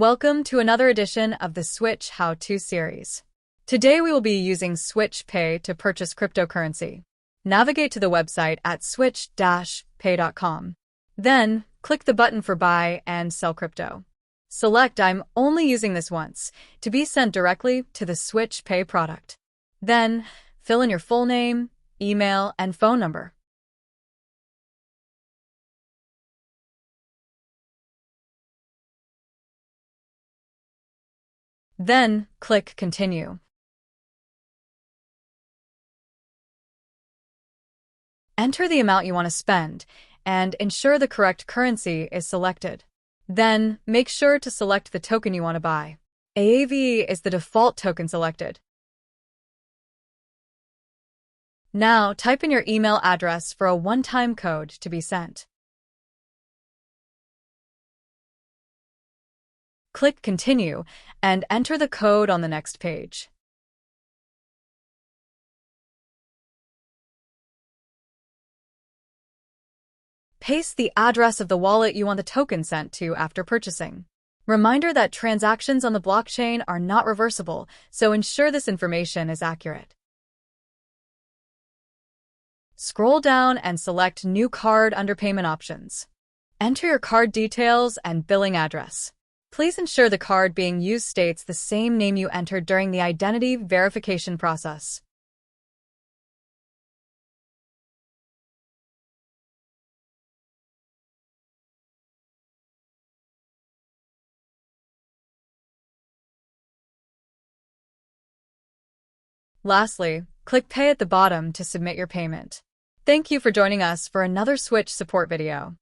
Welcome to another edition of the Switch How-To series. Today we will be using Switch Pay to purchase cryptocurrency. Navigate to the website at switch-pay.com. Then, click the button for Buy and Sell Crypto. Select I'm only using this once to be sent directly to the Switch Pay product. Then, fill in your full name, email, and phone number. Then, click Continue. Enter the amount you want to spend and ensure the correct currency is selected. Then, make sure to select the token you want to buy. AAVE is the default token selected. Now, type in your email address for a one-time code to be sent. Click Continue and enter the code on the next page. Paste the address of the wallet you want the token sent to after purchasing. Reminder that transactions on the blockchain are not reversible, so ensure this information is accurate. Scroll down and select New Card under Payment Options. Enter your card details and billing address. Please ensure the card being used states the same name you entered during the identity verification process. Lastly, click Pay at the bottom to submit your payment. Thank you for joining us for another Switch support video.